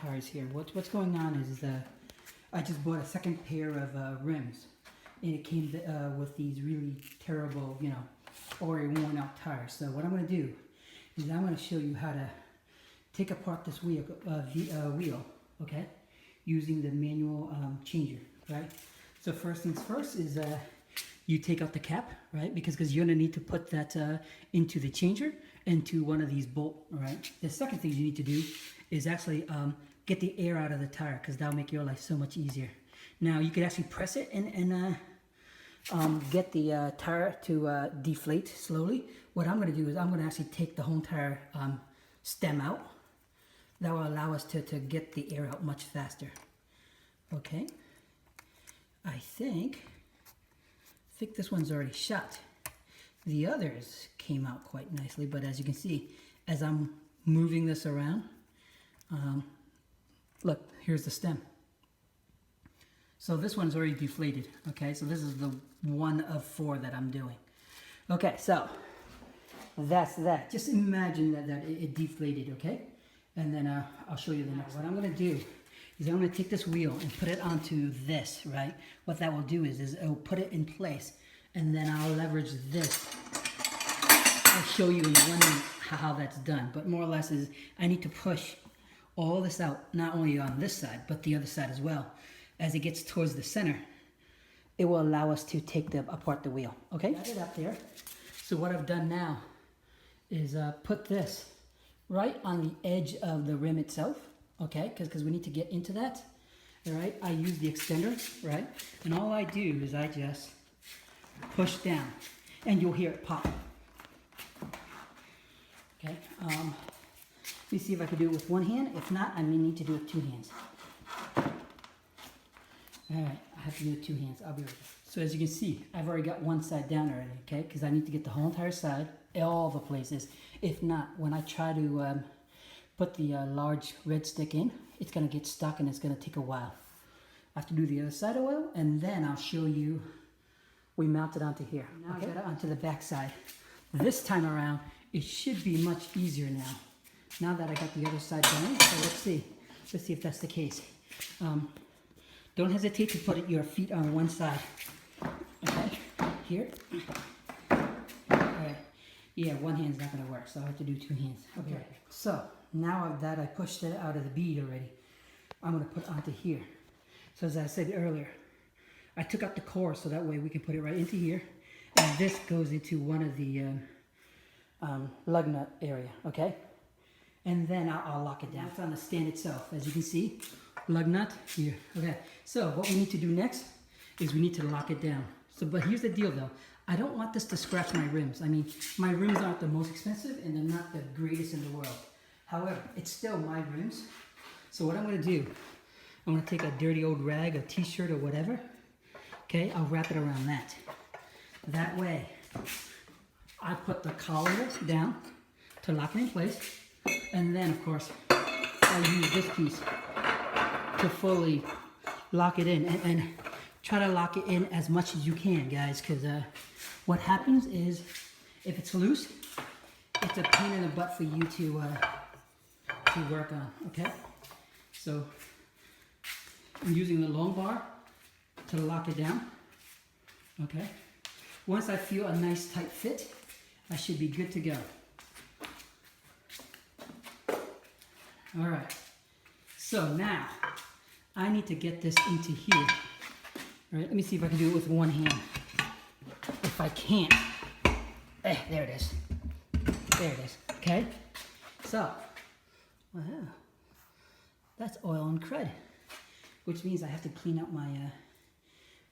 tires here. What's going on is I just bought a second pair of rims, and it came with these really terrible, you know, already worn out tires. So what I'm going to do is I'm going to show you how to take apart this wheel, okay, using the manual changer, right? So first things first is you take out the cap, right? Because you're going to need to put that into the changer, into one of these bolts, right? The second thing you need to do is actually get the air out of the tire, because that'll make your life so much easier. Now you can actually press it and get the tire to deflate slowly. What I'm going to do is I'm going to actually take the whole tire stem out. That will allow us to get the air out much faster. Okay. I think this one's already shut. The others came out quite nicely, but as you can see, as I'm moving this around, look, here's the stem. So this one's already deflated, okay? So this is the one of 4 that I'm doing. Okay, so that's that. Just imagine that it deflated, okay? And then I'll show you the next. What I'm gonna do is I'm gonna take this wheel and put it onto this, right? What that will do is it'll put it in place, and then I'll leverage this. I'll show you in 1 minute how that's done, but more or less is I need to push all this out, not only on this side, but the other side as well. As it gets towards the center, it will allow us to take apart the wheel, okay? Got it up there. So what I've done now is put this right on the edge of the rim itself, okay? Because we need to get into that, all right? I use the extender, right? And all I do is I just push down, and you'll hear it pop. Okay, let me see if I can do it with 1 hand. If not, I may need to do it with 2 hands. All right, I have to do it with 2 hands. I'll be right back. So as you can see, I've already got one side down already, okay? Because I need to get the whole entire side, all the places. If not, when I try to put the large red stick in, it's gonna get stuck and it's gonna take a while. I have to do the other side oil, and then I'll show you. We mount it onto here. Now I got it onto the back side. This time around, it should be much easier now. Now that I got the other side done, so let's see if that's the case. Don't hesitate to put your feet on one side. Okay, here. All right. Yeah, 1 hand's not gonna work, so I have to do 2 hands. Okay. So now that I pushed it out of the bead already, I'm gonna put it onto here. So as I said earlier, I took out the core so that way we can put it right into here, and this goes into one of the lug nut area, okay? And then I'll lock it down. It's on the stand itself, as you can see, lug nut here, okay? So what we need to do next is we need to lock it down. So, but here's the deal though, I don't want this to scratch my rims. I mean, my rims aren't the most expensive and they're not the greatest in the world. However, it's still my rims. So what I'm gonna do, I'm gonna take a dirty old rag, a t-shirt or whatever, okay? I'll wrap it around that. That way, I put the collar down to lock it in place, and then of course I use this piece to fully lock it in, and try to lock it in as much as you can, guys, because what happens is if it's loose, it's a pain in the butt for you to work on, okay? So I'm using the long bar to lock it down, okay? Once I feel a nice tight fit, I should be good to go. All right, so now I need to get this into here. All right, let me see if I can do it with 1 hand. If I can't, there it is. There it is, okay? So, wow, that's oil and crud, which means I have to clean up my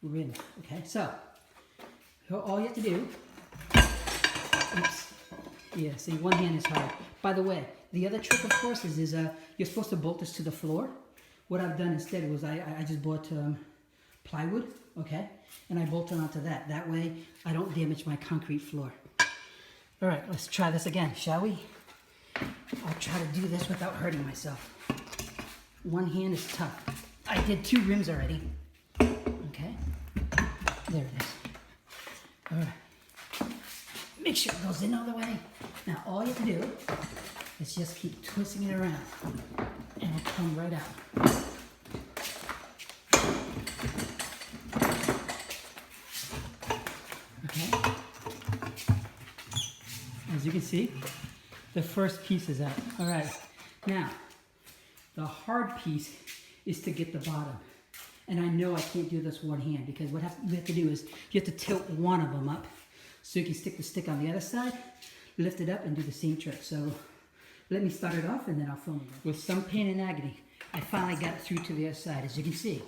rim, okay? So, all you have to do, oops, yeah, see, 1 hand is hard. By the way, the other trick, of course, is you're supposed to bolt this to the floor. What I've done instead was I just bought plywood, okay? And I bolted onto that. That way, I don't damage my concrete floor. All right, let's try this again, shall we? I'll try to do this without hurting myself. 1 hand is tough. I did 2 rims already. Okay, there it is. All right, make sure it goes in all the way. Now all you have to do is just keep twisting it around and it'll come right out. Okay. As you can see, the first piece is out. All right. Now, the hard piece is to get the bottom. And I know I can't do this one hand because what you have to do is you have to tilt one of them up so you can stick the stick on the other side, lift it up, and do the same trick. So let me start it off and then I'll film it. With some pain and agony, I finally got it through to the other side, as you can see.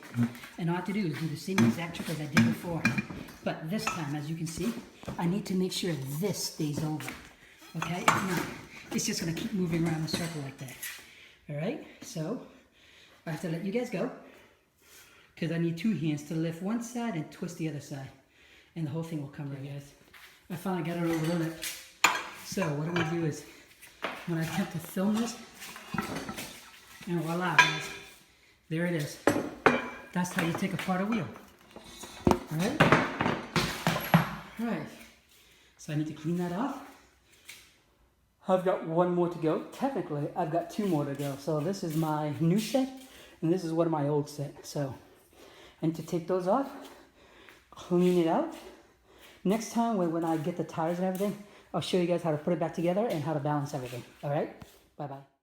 And all I have to do is do the same exact trick as I did before. But this time, as you can see, I need to make sure this stays over. Okay? If not, it's just going to keep moving around in a circle like that. All right? So I have to let you guys go because I need two hands to lift one side and twist the other side. And the whole thing will come right, guys. I finally got it over the lip. So what I'm going to do is, when I attempt to film this, and voila, guys, there it is. That's how you take apart a wheel. Alright? Alright. So I need to clean that off. I've got one more to go. Technically, I've got two more to go. So this is my new set, and this is one of my old set. So I need to take those off, clean it out. Next time, when I get the tires and everything, I'll show you guys how to put it back together and how to balance everything. Alright? Bye-bye.